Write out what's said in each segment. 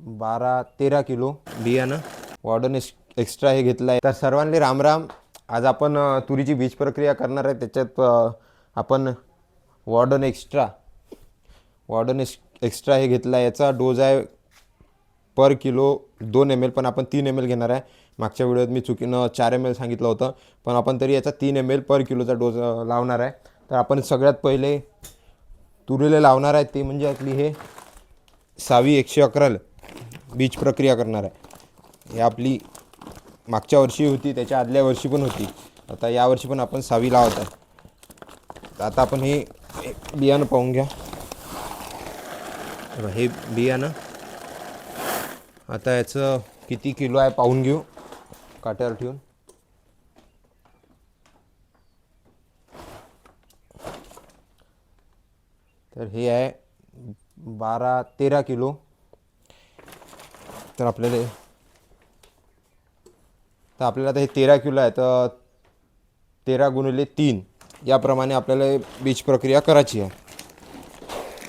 12-13 kilo बियाणं warden extra हे घेतलं आहे. तर सर्वांनी रामराम. आज आपण तुरीची बीज प्रक्रिया करणार आहे. त्याच्यात आपण वॉर्डन एक्स्ट्रा हे घेतला आहे. याचा डोज आहे पर किलो 2 ml, पण आपण 3 ml घेणार आहे. मागच्या व्हिडिओत मी चुकीनं 4 ml सांगितलं होतं, पण आपण तरी याचा 3 ml पर किलोचा डोज लावणार आहे. तर आपण सगळ्यात पहिले तुरीला लावणार आहे ते म्हणजे आपली हे 6-111 बीज प्रक्रिया करणार आहे. हे आपली मागच्या वर्षी होती, त्याच्या आदल्या वर्षी पण होती. आता यावर्षी पण आपण 6 लावत आहे. तर आता आपण हे बियाणं पाहून घ्या. हे बियाणं आता याचं किती किलो आहे पाहून घेऊ काट्यावर ठेवून. तर हे आहे 12-13 किलो. तर आपल्याला आता हे 13 किलो आहे. तर 13 गुणिले 3 याप्रमाणे आपल्याला बीज प्रक्रिया करायची आहे.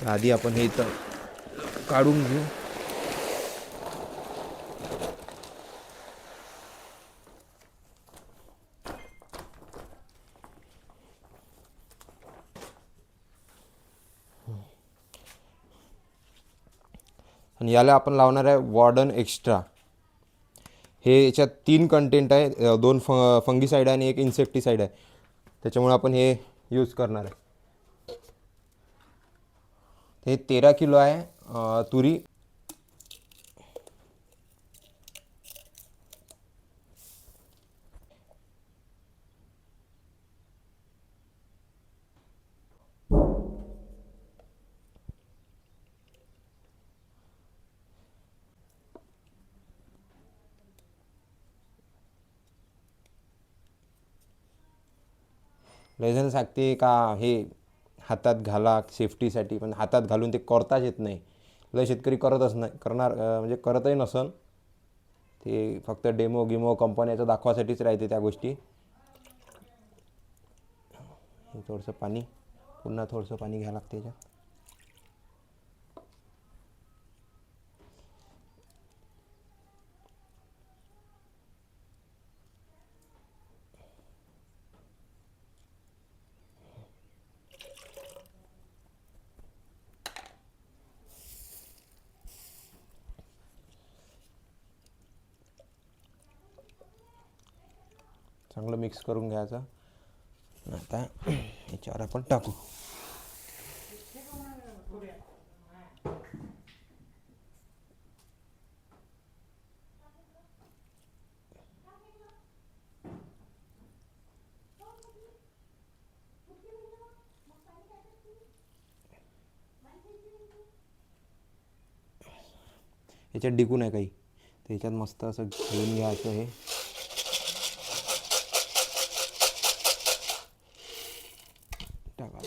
तर आधी आपण हे इथं काढून घेऊ. आणि याला आपण लावणार आहे वॉर्डन एक्स्ट्रा. हे याच्यात 3 कंटेंट आहे, 2 फंगीसाईड आणि 1 इन्सेक्टिसाईड आहे. त्याच्यामुळे आपण हे यूज करणार आहे. हे 13 किलो आहे तुरी. लयजण सांगते का हे हातात घाला सेफ्टीसाठी, पण हातात घालून ते करताच येत नाही. लय शेतकरी करतच नाही म्हणजे करतही नसन. ते फक्त डेमो कंपन्याचं दाखवासाठीच राहते त्या गोष्टी. थोडंसं पाणी, पुन्हा थोडंसं पाणी घ्यावं लागते याच्यात. चांगलं मिक्स करून घ्यायचं. आता याच्यावर आपण टाकू. याच्यात डिकू नाही काही, त्याच्यात मस्त असं घेऊन घ्यायचं. हे टाका.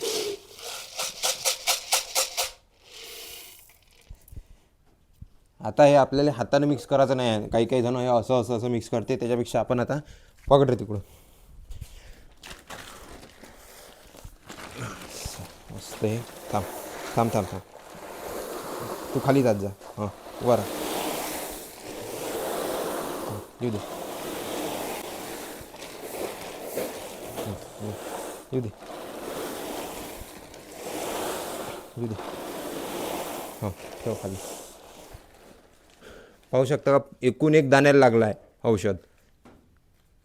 आता हे आपल्याला हाताने मिक्स करायचं नाही आहे. काही जण हे असं मिक्स करते. त्याच्यापेक्षा आपण आता पकड रे तिकडं. मस्त. हे थांब. तू खाली जात जा. हां वर येऊ दे. हां ठेव खाली. पाहू शकता का एकूण एक दाण्याला लागला आहे औषध.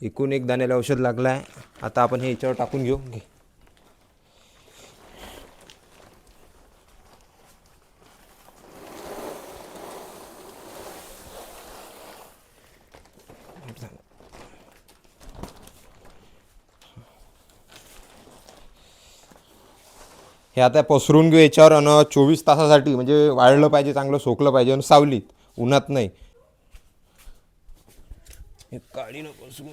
एकूण एक दाण्याला औषध लागलं आहे. आता आपण हे याच्यावर टाकून घेऊ. हे आता पसरून घेऊ याच्यावर. आणि 24 तासासाठी म्हणजे वाळलं पाहिजे, चांगलं सोकलं पाहिजे आणि सावलीत, उन्हात नाही. हे काळीनं पसरून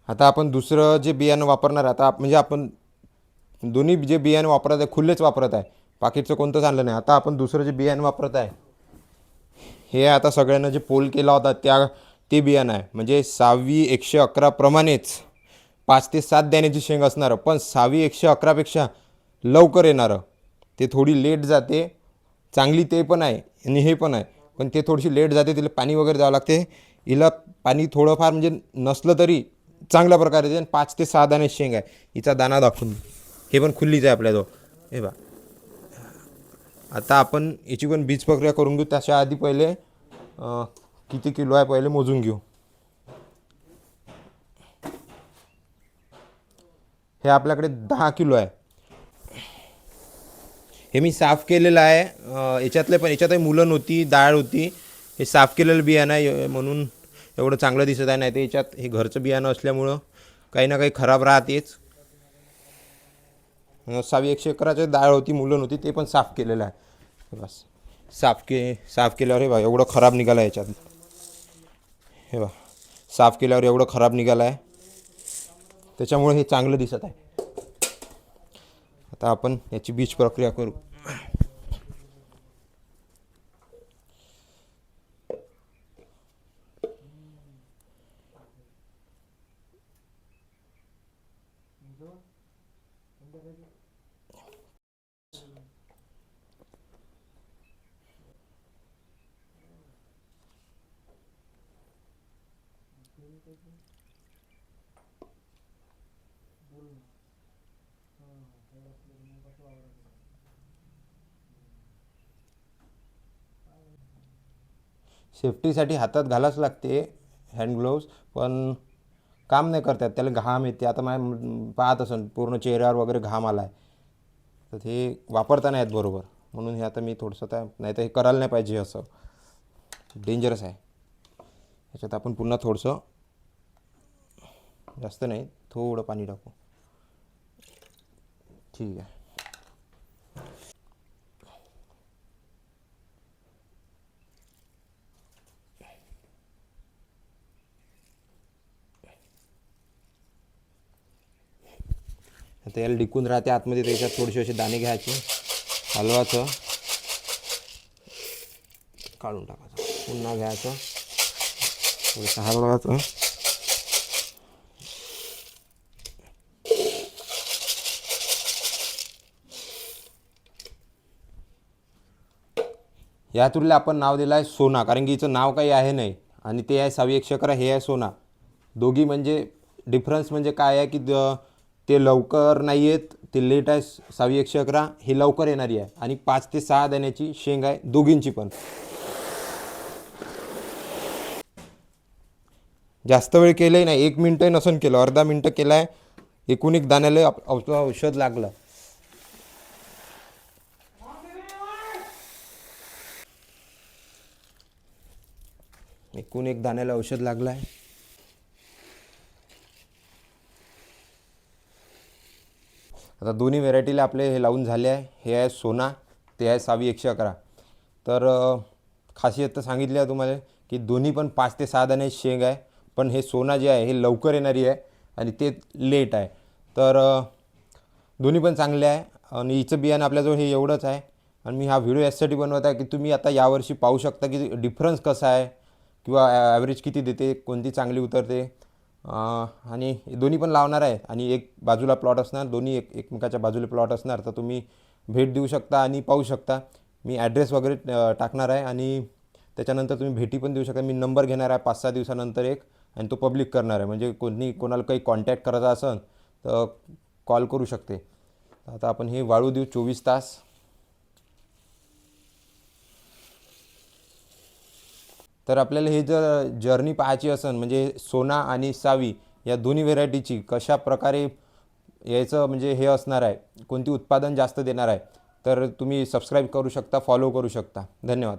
आता आपण दुसरं जे बियाणं वापरणार आता म्हणजे आपण दोन्ही जे बियाणं वापरत आहे खुल्लेच वापरत आहे. पाकिटचं कोणतंच आणलं नाही. आता आपण दुसरं जे बियाणं वापरत आहे हे आता सगळ्यांना जे पोल केला होता ते बियाणं आहे. म्हणजे 6वी 111 प्रमाणेच 5 ते 7 दाण्याची शेंग असणारं, पण 6वी 111पेक्षा लवकर येणारं. ते थोडी लेट जाते, चांगली ते पण आहे आणि हे पण आहे, पण ते थोडीशी लेट जाते. तिला पाणी वगैरे द्यावं लागते. हिला पाणी थोडंफार म्हणजे नसलं तरी चांगल्या प्रकारे देते. 5 ते 6 दाणे शेंग आहे. हिचा दाना दाखवून हे पण खुल्लीच आहे आपल्याजवळ. हे बा, आता आपण याची पण बीज प्रक्रिया करून घेऊ. त्याच्या आधी पहिले किती किलो आहे पहिले मोजून घेऊ. हे आपल्याकडे 10 किलो आहे. हे मी साफ केलेलं आहे. याच्यातले पण याच्यातही मुलं नव्हती, डाळ होती. हे साफ केलेलं बियाणं आहे म्हणून एवढं चांगलं दिसत आहे. नाही तर याच्यात हे घरचं बियाणं असल्यामुळं काही ना काही खराब राहतेच. 6वी 111ची डाळ होती, मुलं नव्हती. ते पण साफ केलेलं आहे. बस साफ केल्यावर हे बा एवढं खराब निघालं आहे याच्यात. हे बा, साफ केल्यावर एवढं खराब निघालं आहे. त्याच्यामुळे हे चांगलं दिसत आहे. आता आपण याची बीज प्रक्रिया करू. सेफ्टीसाठी हातात घालाच लागते हँड ग्लोव्स, पण काम नाही करतात. त्याला घाम येते. आता पाहत असेल पूर्ण चेहऱ्यावर वगैरे घाम आला आहे. तर ते वापरता नाही येत बरोबर. म्हणून हे आता मी थोडंसं नाही तर हे करायला नाही पाहिजे. असं डेंजरस आहे. ह्याच्यात आपण पुन्हा थोडंसं, जास्त नाही, थोडं पाणी टाकू. ठीक आहे. तेल डिकून राहते आतमध्ये. त्याच्यात थोडेसे असे दाणे घ्यायचे, हलवायचं, काढून टाकायचं, पुन्हा घ्यायचं, थोडंसं हलवायचं. या तुरीला आपण नाव दिलं आहे सोना, कारण की हिचं नाव काही आहे नाही. आणि ते आहे 6वी 111, हे आहे सोना. दोघी म्हणजे डिफरन्स म्हणजे काय आहे की ते लवकर नाही येत, ते लेट आहे. 6वी 111 हे लवकर येणारी आहे आणि 5 ते 6 दाण्याची शेंग आहे दोघींची पण. जास्त वेळ केलंही नाही, 1 मिनटही नसन केलं, अर्धा मिनटं केलं आहे. एकूण एक दाण्याला औषध लागलं. एकूण एक दाण्याला औषध लागलं आहे. आता दोन्ही व्हेरायटीला आपले हे लावून झाले आहे. हे आहे सोना, ते आहे 6वी 111. तर खासियत तर सांगितली आहे तुम्हाला की दोन्ही पण 5 ते 6 दाण्याची शेंग आहे. पण हे सोना जे आहे हे लवकर येणारी आहे आणि ते लेट आहे. तर दोन्ही पण चांगले आहे. आणि हिचं बियाणं आपल्याजवळ हे एवढंच आहे. आणि मी हा व्हिडिओ यासाठी बनवत आहे की तुम्ही आता यावर्षी पाहू शकता की डिफरन्स कसा आहे किंवा ॲव्हरेज किती देते, कोणती चांगली उतरते. आणि दोन्ही पण लावणार आहे आणि एक बाजूला प्लॉट असणार, दोन्ही एकमेकाच्या बाजूला प्लॉट असणार. तर तुम्ही भेट देऊ शकता आणि पाहू शकता. मी ॲड्रेस वगैरे टाकणार आहे आणि त्याच्यानंतर तुम्ही भेटी पण देऊ शकता. मी नंबर घेणार आहे 5-6 दिवसानंतर एक, आणि तो पब्लिक करणार आहे. म्हणजे कोणाला काही कॉन्टॅक्ट करायचा असेल तर कॉल करू शकते. आता आपण हे वाळू देऊ 24 तास. तर आपल्याला हे जर जर्नी पाहायची असेल म्हणजे सोना आणि 6वी या दोन्ही व्हेरायटीची कशा प्रकारे यायचं म्हणजे हे असणार आहे, कोणती उत्पादन जास्त देणार आहे, तर तुम्ही सबस्क्राईब करू शकता, फॉलो करू शकता. धन्यवाद.